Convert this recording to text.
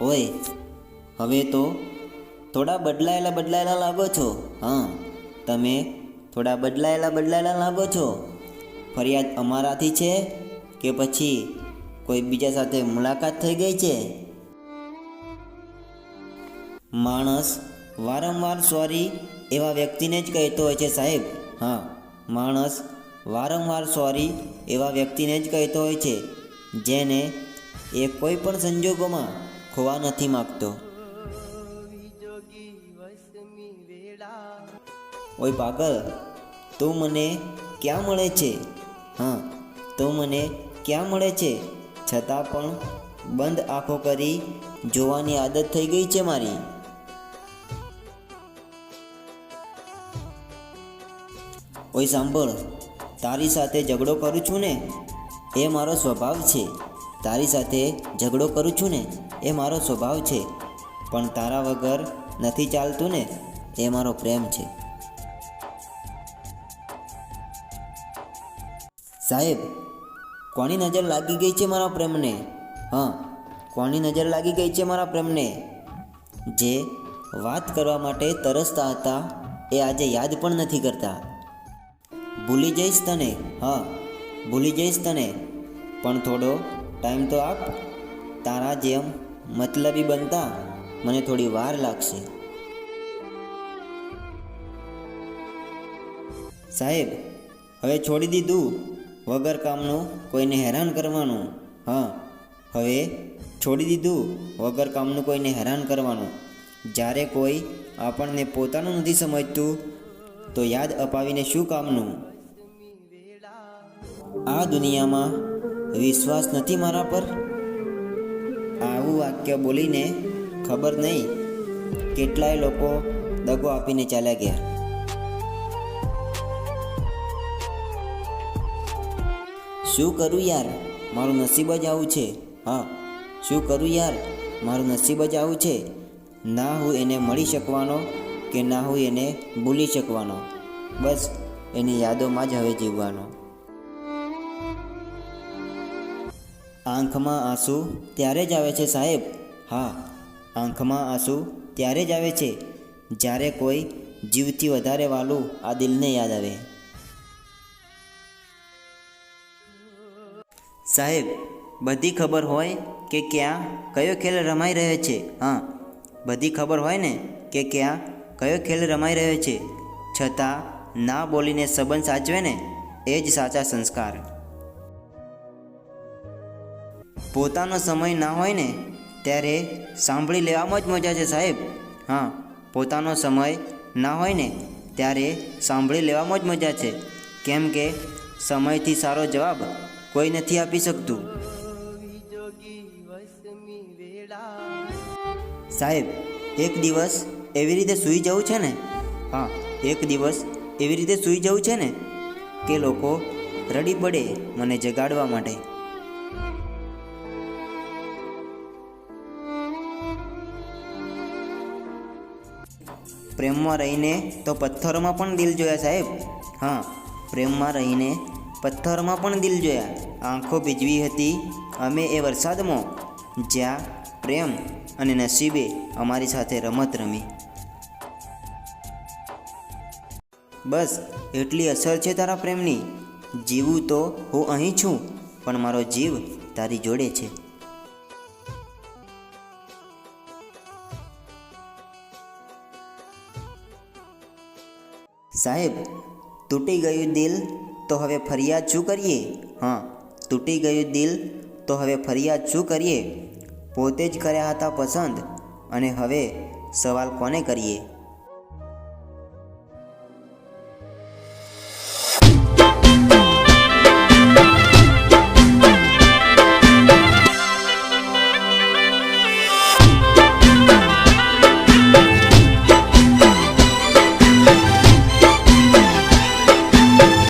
ઓય, હવે તો થોડા બદલાયેલા લાગો છો. હા, તમે થોડા બદલાયેલા લાગો છો. ફરિયાદ અમારાથી છે કે પછી કોઈ બીજા સાથે મુલાકાત થઈ ગઈ છે? માણસ વારંવાર સોરી એવા વ્યક્તિને જ કહેતો હોય છે સાહેબ. હા, માણસ વારંવાર સોરી એવા વ્યક્તિને જ કહેતો હોય છે જેને એ કોઈ પણ સંજોગોમાં ખોવા નથી માગતો. ઓય પાગલ, તું મને ક્યાં મળે છે? હા, તું મને ક્યાં મળે છે? છતાં પણ બંધ આંખો કરી જોવાની આદત થઈ ગઈ છે મારી. ઓય સાંભળ, તારી સાથે ઝઘડો કરું છું ને એ મારો સ્વભાવ છે. તારી સાથે ઝઘડો કરું છું ને એ મારો સ્વભાવ છે. પણ તારા વગર નથી ચાલતું ને એ મારો પ્રેમ છે. સાહેબ, કોની નજર લાગી ગઈ છે મારા પ્રેમને? હા, કોની નજર લાગી ગઈ છે મારા પ્રેમને? જે વાત કરવા માટે તરસતા હતા એ આજે યાદ પણ નથી કરતા. ભૂલી જઈશ તને, હા ભૂલી જઈશ તને, પણ થોડો ટાઈમ તો આપ. તારા જેમ મતલબી બનતા મને થોડી વાર લાગશે. સાહેબ, હવે છોડી દીધું વગર કામનું કોઈને હેરાન કરવાનું. હા, હવે છોડી દીધું વગર કામનું કોઈને હેરાન કરવાનું. જ્યારે કોઈ આપણને પોતાનું નથી સમજતું તો યાદ અપાવીને શું કામનું? આ દુનિયામાં વિશ્વાસ નથી મારા પર? આવું વાક્ય બોલીને ખબર નહીં કેટલાય લોકો દગો આપીને ચાલ્યા ગયા. શું કરું યાર, મારું નસીબ જ આવું છે. હા, શું કરું યાર, મારું નસીબ જ આવું છે. ના હું એને મળી શકવાનો કે ના હું એને ભૂલી શકવાનો. બસ એની યાદોમાં જ હવે જીવવાનો. આંખમાં આંસુ ત્યારે જ આવે છે સાહેબ. હા, આંખમાં આંસુ ત્યારે જ આવે છે જ્યારે કોઈ જીવથી વધારે વાલું આ દિલને યાદ આવે. સાહેબ, બધી ખબર હોય કે ક્યાં કયો ખેલ રમાઈ રહ્યો છે. હા, બધી ખબર હોય ને કે ક્યાં કયો ખેલ રમાઈ રહ્યો છે, છતાં ના બોલીને સંબંધ સાચવે ને એ જ સાચા સંસ્કાર. પોતાનો સમય ના હોય ને ત્યારે સાંભળી લેવામાં જ મજા છે સાહેબ. હા, પોતાનો સમય ના હોય ને ત્યારે સાંભળી લેવામાં જ મજા છે. કેમ કે સમયથી સારો જવાબ કોઈ નથી આપી શકતું. સાહેબ, એક દિવસ એવી રીતે સૂઈ જવું છે ને, હા એક દિવસ એવી રીતે સૂઈ જવું છે ને કે લોકો રડી પડે મને જગાડવા માટે. પ્રેમમાં રહીને તો પથ્થરોમાં પણ દિલ જોયા સાહેબ. હા, પ્રેમમાં રહીને પથ્થરોમાં પણ દિલ જોયા. આંખો ભીજવી હતી અમે એ વરસાદમાં જ્યાં પ્રેમ અને નસીબે અમારી સાથે રમત રમી. બસ એટલી અસર છે તારા પ્રેમની. જીવું તો હું અહીં છું પણ મારો જીવ તારી જોડે છે. સાહેબ, તૂટી ગયું દિલ તો હવે ફરિયાદ શું કરીએ? હા, તૂટી ગયું દિલ તો હવે ફરિયાદ શું કરીએ? પોતે જ કર્યા હતા પસંદ અને હવે સવાલ કોને કરીએ?